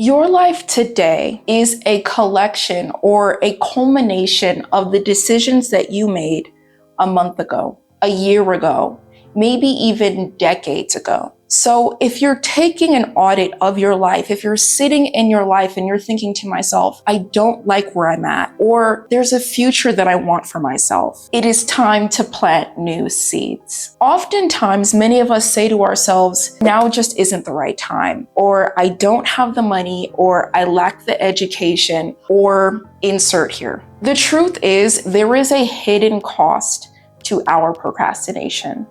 Your life today is a collection or a culmination of the decisions that you made a month ago, a year ago, maybe even decades ago. So if you're taking an audit of your life, if you're sitting in your life and you're thinking to myself, I don't like where I'm at, or there's a future that I want for myself, it is time to plant new seeds. Oftentimes, many of us say to ourselves, now just isn't the right time, or I don't have the money, or I lack the education, or insert here. The truth is, there is a hidden cost to our procrastination.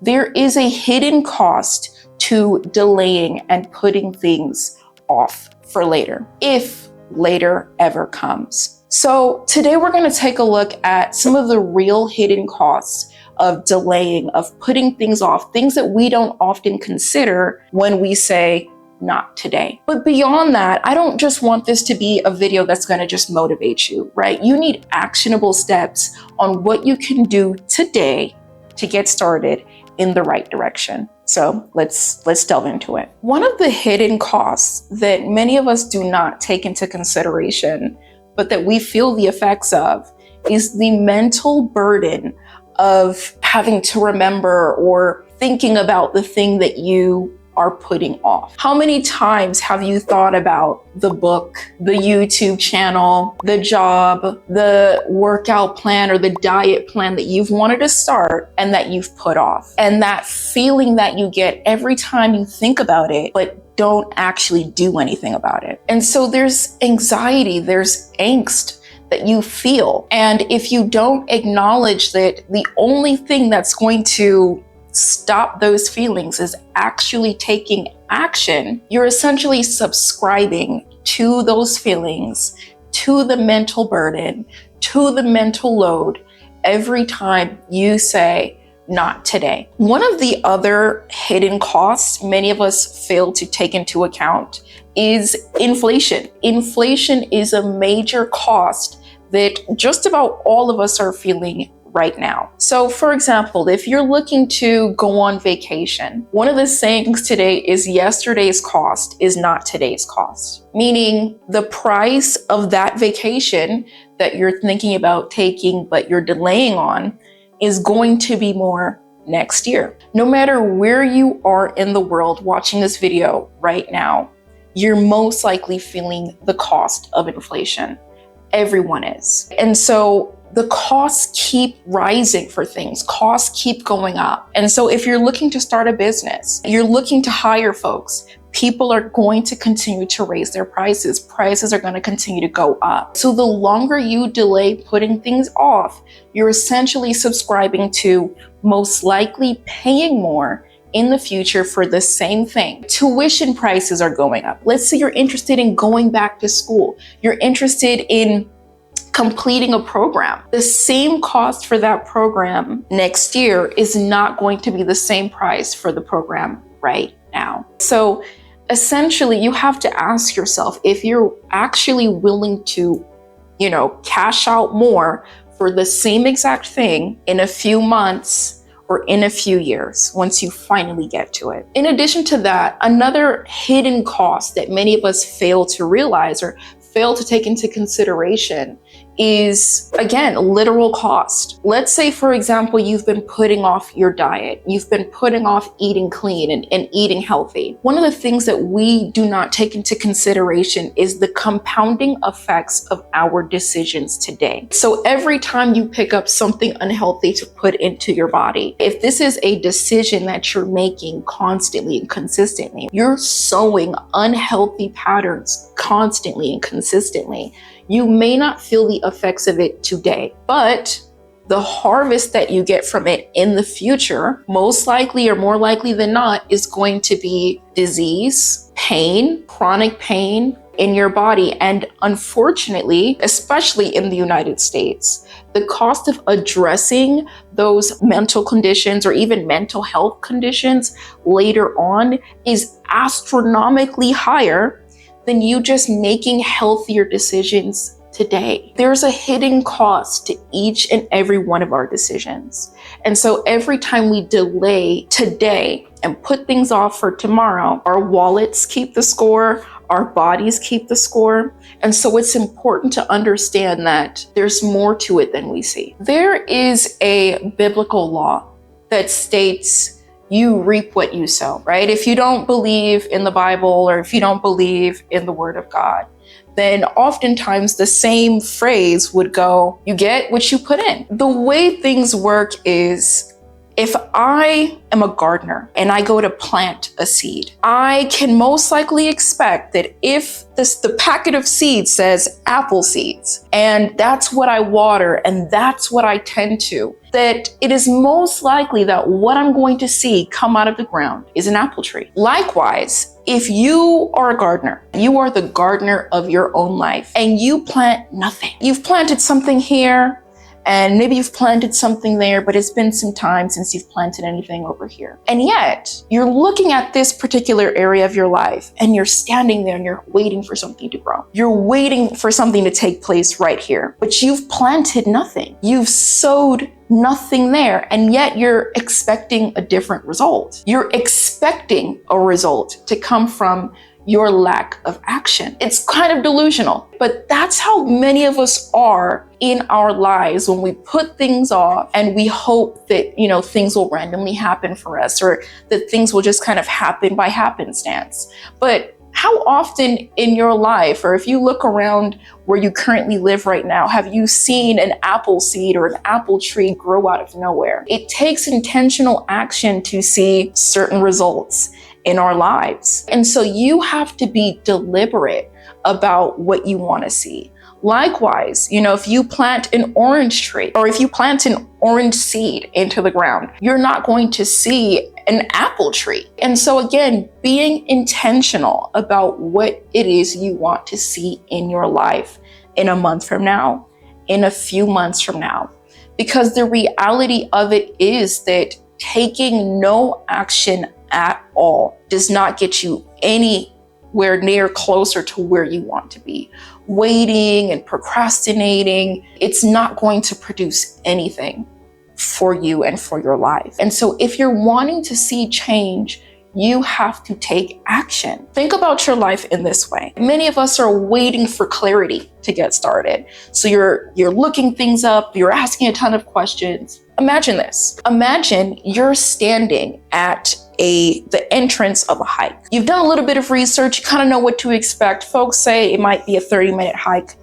There is a hidden cost to delaying and putting things off for later, if later ever comes. So today we're going to take a look at some of the real hidden costs of delaying, of putting things off, things that we don't often consider when we say, not today. But beyond that, I don't just want this to be a video that's going to just motivate you, right? You need actionable steps on what you can do today to get started in the right direction. So let's delve into it. One of the hidden costs that many of us do not take into consideration, but that we feel the effects of, is the mental burden of having to remember or thinking about the thing that you are putting off. How many times have you thought about the book, the YouTube channel, the job, the workout plan or the diet plan that you've wanted to start and that you've put off? And that feeling that you get every time you think about it, but don't actually do anything about it. And so there's anxiety, there's angst that you feel. And if you don't acknowledge that the only thing that's going to stop those feelings is actually taking action, you're essentially subscribing to those feelings, to the mental burden, to the mental load every time you say, not today. One of the other hidden costs many of us fail to take into account is inflation. Inflation is a major cost that just about all of us are feeling right now. So for example, if you're looking to go on vacation, one of the sayings today is yesterday's cost is not today's cost, meaning the price of that vacation that you're thinking about taking but you're delaying on is going to be more next year. No matter where you are in the world watching this video right now, you're most likely feeling the cost of inflation. Everyone is. And so the costs keep rising for things. Costs keep going up. And so if you're looking to start a business, you're looking to hire folks, people are going to continue to raise their prices. Prices are going to continue to go up. So the longer you delay putting things off, you're essentially subscribing to most likely paying more in the future for the same thing. Tuition prices are going up. Let's say you're interested in going back to school. You're interested in completing a program. The same cost for that program next year is not going to be the same price for the program right now. So essentially, you have to ask yourself if you're actually willing to, cash out more for the same exact thing in a few months or in a few years once you finally get to it. In addition to that, another hidden cost that many of us fail to realize or fail to take into consideration is, again, literal cost. Let's say, for example, you've been putting off your diet. You've been putting off eating clean and eating healthy. One of the things that we do not take into consideration is the compounding effects of our decisions today. So every time you pick up something unhealthy to put into your body, if this is a decision that you're making constantly and consistently, you're sowing unhealthy patterns constantly and consistently. You may not feel the effects of it today, but the harvest that you get from it in the future, most likely or more likely than not, is going to be disease, pain, chronic pain in your body. And unfortunately, especially in the United States, the cost of addressing those mental conditions or even mental health conditions later on is astronomically higher than you just making healthier decisions today. There's a hidden cost to each and every one of our decisions. And so every time we delay today and put things off for tomorrow, our wallets keep the score, Our bodies keep the score. And so it's important to understand that there's more to it than we see. There is a biblical law that states you reap what you sow, right? If you don't believe in the Bible, or if you don't believe in the Word of God, then oftentimes the same phrase would go, you get what you put in. The way things work is, if I am a gardener and I go to plant a seed, I can most likely expect that if the packet of seeds says apple seeds, and that's what I water and that's what I tend to, that it is most likely that what I'm going to see come out of the ground is an apple tree. Likewise, if you are a gardener, you are the gardener of your own life, and you plant nothing. You've planted something here, and maybe you've planted something there, but it's been some time since you've planted anything over here. And yet, you're looking at this particular area of your life, and you're standing there and you're waiting for something to grow. You're waiting for something to take place right here, but you've planted nothing. You've sowed nothing there, and yet you're expecting a different result. You're expecting a result to come from your lack of action. It's kind of delusional, but that's how many of us are in our lives when we put things off and we hope that, things will randomly happen for us, or that things will just kind of happen by happenstance. But how often in your life, or if you look around where you currently live right now, have you seen an apple seed or an apple tree grow out of nowhere? It takes intentional action to see certain results in our lives. And so you have to be deliberate about what you want to see. Likewise, if you plant an orange tree, or if you plant an orange seed into the ground, you're not going to see an apple tree. And so again, being intentional about what it is you want to see in your life in a month from now, in a few months from now. Because the reality of it is that taking no action at all does not get you anywhere near closer to where you want to be. Waiting and procrastinating, it's not going to produce anything for you and for your life. And so if you're wanting to see change, you have to take action. Think about your life in this way. Many of us are waiting for clarity to get started. So you're looking things up, you're asking a ton of questions. Imagine this. Imagine you're standing at the entrance of a hike. You've done a little bit of research, you kind of know what to expect. Folks say it might be a 30-minute hike,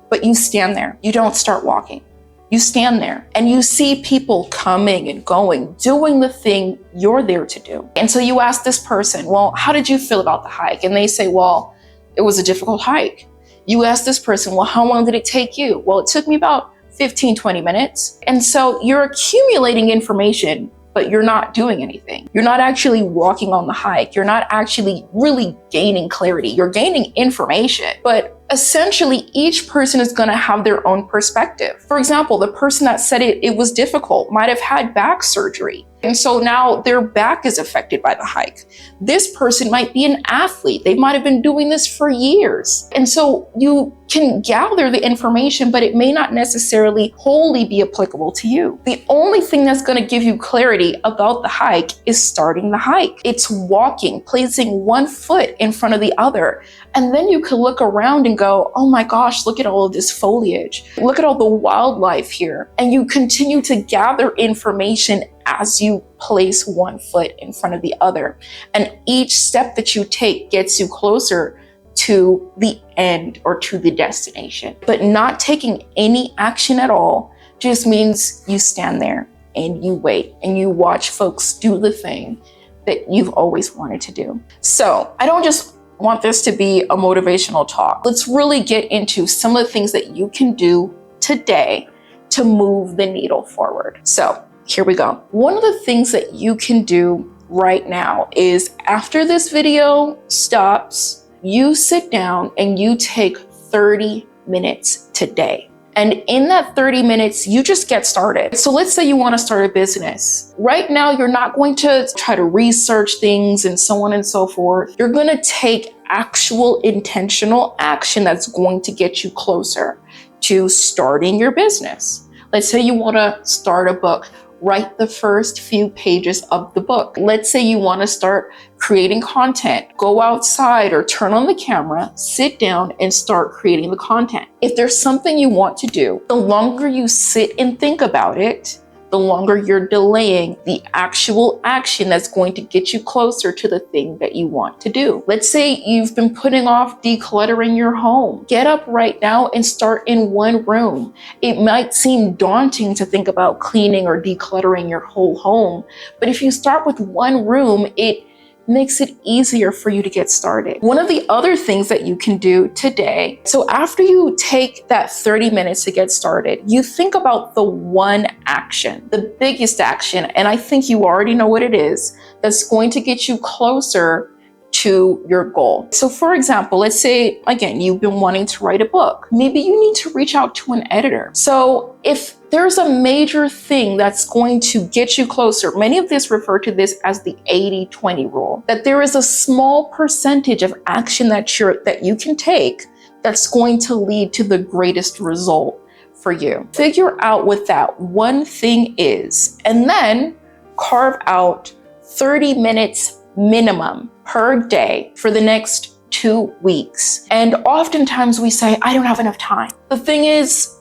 but you stand there. You don't start walking. You stand there and you see people coming and going, doing the thing you're there to do. And so you ask this person, well, how did you feel about the hike? And they say, well, it was a difficult hike. You ask this person, well, how long did it take you? Well, it took me about 15, 20 minutes. And so you're accumulating information, but you're not doing anything. You're not actually walking on the hike. You're not actually really gaining clarity. You're gaining information, but essentially each person is going to have their own perspective. For example, the person that said it was difficult might have had back surgery. And so now their back is affected by the hike. This person might be an athlete. They might have been doing this for years. And so you can gather the information, but it may not necessarily wholly be applicable to you. The only thing that's going to give you clarity about the hike is starting the hike. It's walking, placing one foot in front of the other. And then you can look around and go, oh my gosh, look at all of this foliage. Look at all the wildlife here. And you continue to gather information as you place one foot in front of the other. And each step that you take gets you closer to the end or to the destination. But not taking any action at all just means you stand there and you wait and you watch folks do the thing that you've always wanted to do. So I don't just want this to be a motivational talk. Let's really get into some of the things that you can do today to move the needle forward. So here we go. One of the things that you can do right now is after this video stops, you sit down and you take 30 minutes today. And in that 30 minutes, you just get started. So let's say you want to start a business. Right now, you're not going to try to research things and so on and so forth. You're going to take actual intentional action that's going to get you closer to starting your business. Let's say you want to start a book. write the first few pages of the book. Let's say you want to start creating content. Go outside or turn on the camera, sit down and start creating the content. If there's something you want to do, the longer you sit and think about it, the longer you're delaying the actual action that's going to get you closer to the thing that you want to do. Let's say you've been putting off decluttering your home. Get up right now and start in one room. It might seem daunting to think about cleaning or decluttering your whole home, but if you start with one room, it makes it easier for you to get started. One of the other things that you can do today, so after you take that 30 minutes to get started, you think about the one action, the biggest action, and I think you already know what it is, that's going to get you closer to your goal. So for example, let's say, again, you've been wanting to write a book. Maybe you need to reach out to an editor. So if there's a major thing that's going to get you closer, many of this refer to this as the 80-20 rule, that there is a small percentage of action that you can take that's going to lead to the greatest result for you. Figure out what that one thing is, and then carve out 30 minutes minimum per day for the next 2 weeks. And oftentimes we say, I don't have enough time. The thing is,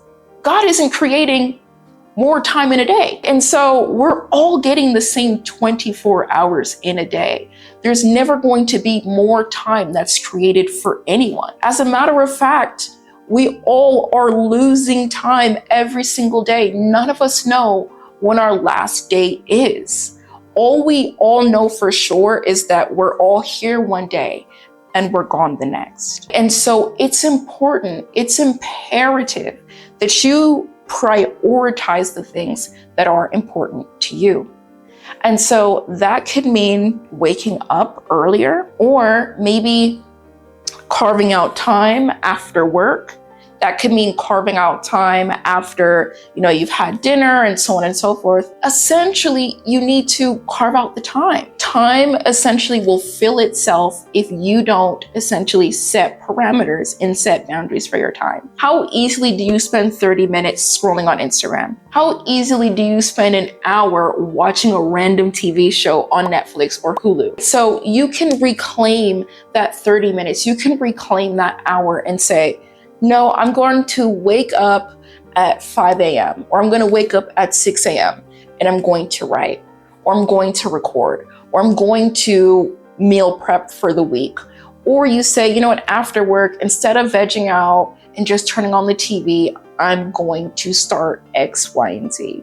God isn't creating more time in a day. And so we're all getting the same 24 hours in a day. There's never going to be more time that's created for anyone. As a matter of fact, we all are losing time every single day. None of us know when our last day is. All we all know for sure is that we're all here one day and we're gone the next. And so it's important, it's imperative that you prioritize the things that are important to you. And so that could mean waking up earlier, or maybe carving out time after work. That could mean carving out time after, you've had dinner and so on and so forth. Essentially, you need to carve out the time. Time essentially will fill itself if you don't essentially set parameters and set boundaries for your time. How easily do you spend 30 minutes scrolling on Instagram? How easily do you spend an hour watching a random TV show on Netflix or Hulu? So you can reclaim that 30 minutes. You can reclaim that hour and say, no, I'm going to wake up at 5 a.m. or I'm going to wake up at 6 a.m. and I'm going to write, or I'm going to record, or I'm going to meal prep for the week. Or you say, you know what, after work, instead of vegging out and just turning on the TV, I'm going to start X, Y, and Z.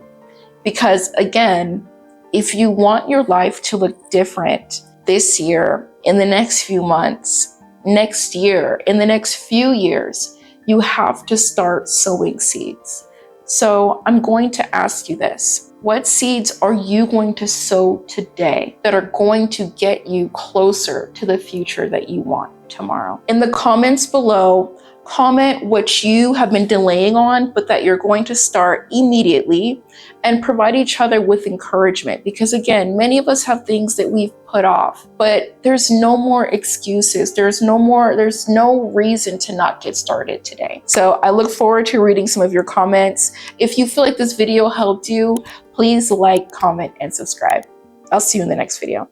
Because again, if you want your life to look different this year, in the next few months, next year, in the next few years, you have to start sowing seeds. So I'm going to ask you this. What seeds are you going to sow today that are going to get you closer to the future that you want tomorrow? In the comments below, comment what you have been delaying on, but that you're going to start immediately, and provide each other with encouragement. Because again, many of us have things that we've put off, but there's no more excuses. There's no reason to not get started today. So I look forward to reading some of your comments. If you feel like this video helped you, please like, comment, and subscribe. I'll see you in the next video.